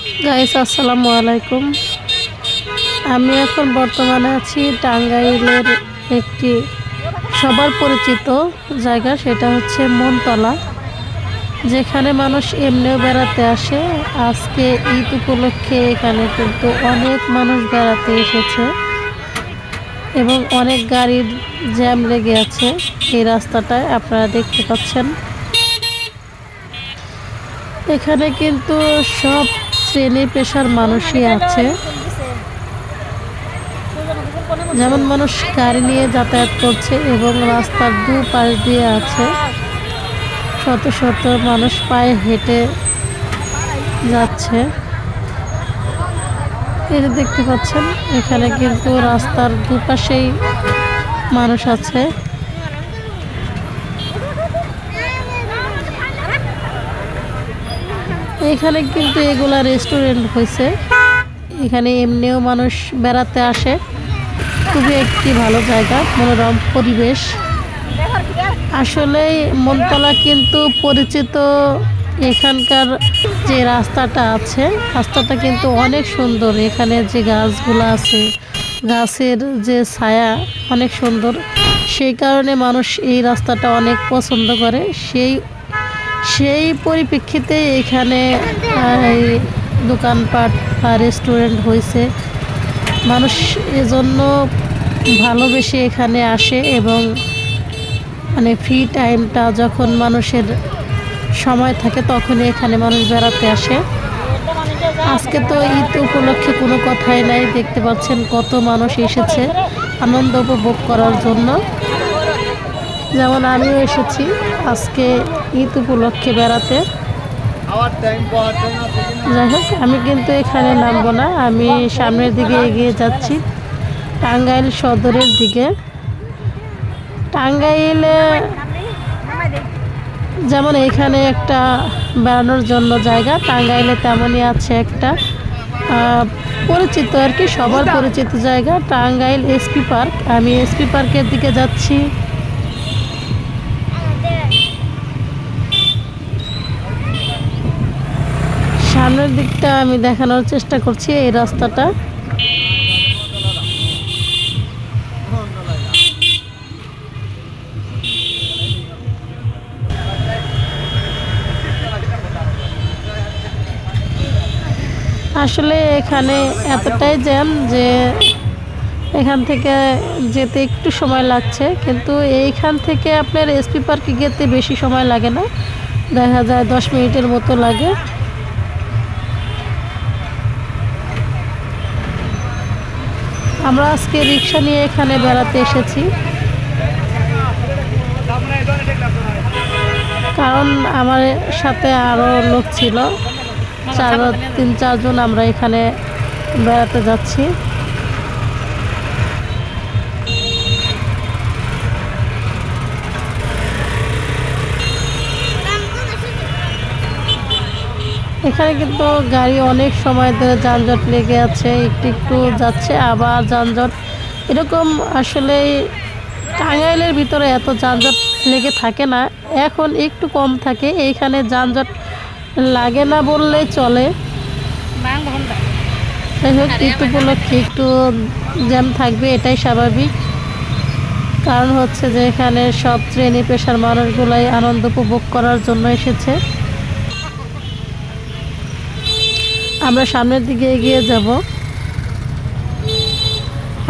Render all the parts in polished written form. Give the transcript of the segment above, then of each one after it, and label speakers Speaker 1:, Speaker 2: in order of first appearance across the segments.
Speaker 1: Guys আসসালামু আলাইকুম। আমি এখন বর্তমানে আছি টাঙ্গাইলের একটি সবার পরিচিত জায়গা, সেটা হচ্ছে মনতলা, যেখানে মানুষ এমনিও বেড়াতে আসে। আজকে ঈদ উপলক্ষে এখানে কিন্তু অনেক মানুষ বেড়াতে এসেছে এবং অনেক গাড়ির জ্যাম লেগে আছে এই রাস্তাটায়, আপনারা দেখতে পাচ্ছেন। এখানে কিন্তু সব শ্রেণী পেশার মানুষই আছে, যেমন মানুষ গাড়ি নিয়ে যাতায়াত করছে এবং রাস্তার দুপাশ দিয়ে আছে শত শত মানুষ পায়ে হেঁটে যাচ্ছে। এটা দেখতে পাচ্ছেন, এখানে কিন্তু রাস্তার দুপাশেই মানুষ আছে। এখানে কিন্তু এগুলা রেস্টুরেন্ট হয়েছে, এখানে এমনিও মানুষ বেড়াতে আসে। খুবই একটি ভালো জায়গা, মনোরম পরিবেশ। আসলে মনতলা কিন্তু পরিচিত, এখানকার যে রাস্তাটা আছে রাস্তাটা কিন্তু অনেক সুন্দর। এখানে যে গাছগুলো আছে, গাছের যে ছায়া অনেক সুন্দর, সেই কারণে মানুষ এই রাস্তাটা অনেক পছন্দ করে। সেই পরিপ্রেক্ষিতে এখানে দোকানপাট বা রেস্টুরেন্ট হয়েছে। মানুষ এজন্য ভালোবেসে এখানে আসে এবং ফ্রি টাইমটা যখন মানুষের সময় থাকে তখনই এখানে মানুষ বেড়াতে আসে। আজকে তো ঈদ উপলক্ষে কোনো কথাই নাই, দেখতে পাচ্ছেন কত মানুষ এসেছে আনন্দ উপভোগ করার জন্য। যেমন আমিও এসেছি আজকে ঈদ উপলক্ষে বেড়াতে। যাই হোক, আমি কিন্তু এখানে নামবো না, আমি সামনের দিকে এগিয়ে যাচ্ছি টাঙ্গাইল সদরের দিকে। টাঙ্গাইলে যেমন এখানে একটা বেড়ানোর জন্য জায়গা, টাঙ্গাইলে তেমনই আছে একটা পরিচিত আর কি, সবার পরিচিত জায়গা টাঙ্গাইল এসপি পার্ক। আমি এসপি পার্কের দিকে যাচ্ছি। সামনের দিকটা আমি দেখানোর চেষ্টা করছি, এই রাস্তাটা। আসলে এখানে এতটাই জ্যাম যে এখান থেকে যেতে একটু সময় লাগছে, কিন্তু এইখান থেকে আপনার এসপি পার্কে যেতে বেশি সময় লাগে না, দেখা যায় 10 মিনিটের মতো লাগে। আমরা আজকে রিক্সা নিয়ে এখানে বেড়াতে এসেছি, কারণ আমার সাথে আরও লোক ছিল, 3-4 জন আমরা এখানে বেড়াতে যাচ্ছি। এখানে কিন্তু গাড়ি অনেক সময় ধরে যানজট লেগে আছে, একটু একটু যাচ্ছে আবার যানজট, এরকম। আসলে টাঙ্গাইলের ভিতরে এত যানজট লেগে থাকে না, এখন একটু কম থাকে। এইখানে যানজট লাগে না বললেই চলে। যাই হোক, ঈদ উপলক্ষে একটু জ্যাম থাকবে, এটাই স্বাভাবিক। কারণ হচ্ছে যে এখানে সব শ্রেণী পেশার মানুষগুলাই আনন্দ উপভোগ করার জন্য এসেছে। আমরা সামনের দিকে এগিয়ে যাব।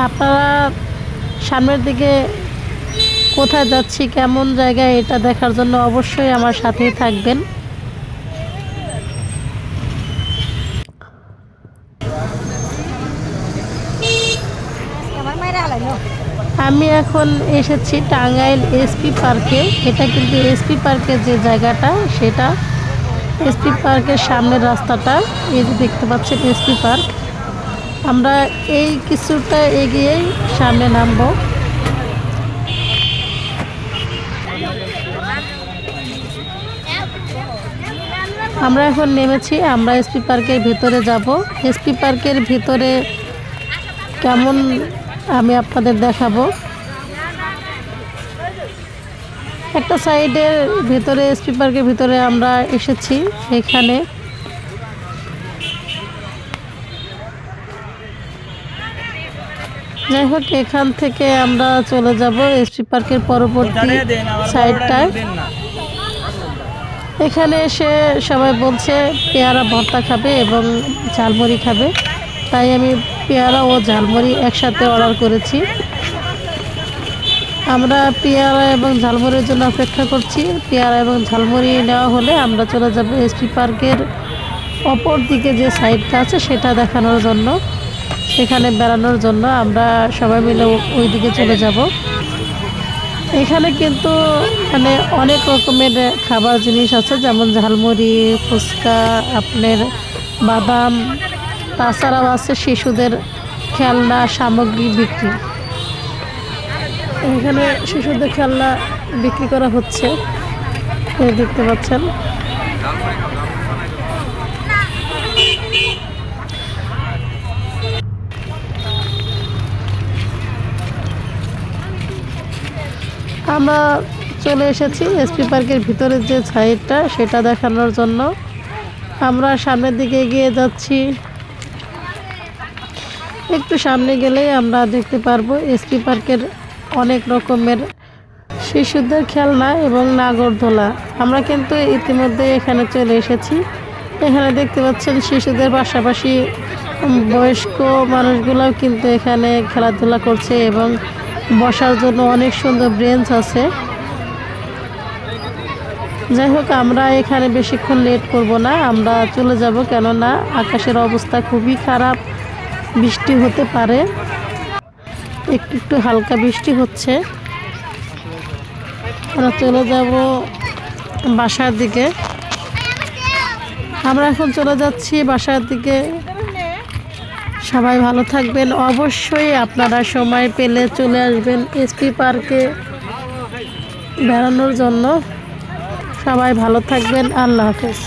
Speaker 1: আপনারা সামনের দিকে কোথায় যাচ্ছি, কেমন জায়গায়, এটা দেখার জন্য অবশ্যই আমার সাথেই থাকবেন। আমি এখন এসেছি টাঙ্গাইল এসপি পার্কে। এটা কিন্তু এসপি পার্কের যে জায়গাটা, সেটা এসপি পার্কের সামনের রাস্তাটা, এই যে দেখতে পাচ্ছেন এসপি পার্ক। আমরা এই কিছুটা এগিয়েই সামনে নামবো। আমরা এখন নেমেছি, আমরা এসপি পার্কের ভিতরে যাব। এসপি পার্কের ভিতরে কেমন আমি আপনাদের দেখাবো। একটা সাইডের ভিতরে এসপি পার্কের ভিতরে আমরা এসেছি, এখানে যাই হোক, এখান থেকে আমরা চলে যাব এসপি পার্কের পরবর্তী সাইডটায়। এখানে এসে সবাই বলছে পেয়ারা ভর্তা খাবে এবং ঝালমুড়ি খাবে, তাই আমি পেয়ারা ও ঝালমুড়ি একসাথে অর্ডার করেছি। আমরা পেয়ারা এবং ঝালমুড়ির জন্য অপেক্ষা করছি। পেয়ারা এবং ঝালমুড়ি নেওয়া হলে আমরা চলে যাব এসপি পার্কের অপর দিকে যে সাইডটা আছে সেটা দেখানোর জন্য, সেখানে বেড়ানোর জন্য আমরা সবাই মিলে ওই দিকে চলে যাব। এখানে কিন্তু মানে অনেক রকমের খাবার জিনিস আছে, যেমন ঝালমুড়ি, ফুচকা, আপনার বাদাম, তাছাড়াও আছে শিশুদের খেলনা সামগ্রী বিক্রি। এখানে শিশুদের খেলনা বিক্রি করা হচ্ছে, দেখতে পাচ্ছেন। আমরা চলে এসেছি এসপি পার্কের ভিতরের যে সাইডটা সেটা দেখানোর জন্য। আমরা সামনের দিকে এগিয়ে যাচ্ছি। একটু সামনে গেলেই আমরা দেখতে পারবো এসপি পার্কের অনেক রকমের শিশুদের খেলনা এবং নাগরদোলা। আমরা কিন্তু ইতিমধ্যে এখানে চলে এসেছি। এখানে দেখতে পাচ্ছেন শিশুদের পাশাপাশি বয়স্ক মানুষগুলোও কিন্তু এখানে খেলাধুলা করছে এবং বসার জন্য অনেক সুন্দর বেঞ্চ আছে। যাই হোক, আমরা এখানে বেশিক্ষণ লেট করব না, আমরা চলে যাব, কেননা আকাশের অবস্থা খুবই খারাপ, বৃষ্টি হতে পারে। একটু একটু হালকা বৃষ্টি হচ্ছে। আমরা চলে যাব বাসার দিকে। আমরা এখন চলে যাচ্ছি বাসার দিকে। সবাই ভালো থাকবেন। অবশ্যই আপনারা সময় পেলে চলে আসবেন এসপি পার্কে বেড়ানোর জন্য। সবাই ভালো থাকবেন। আল্লাহ হাফেজ।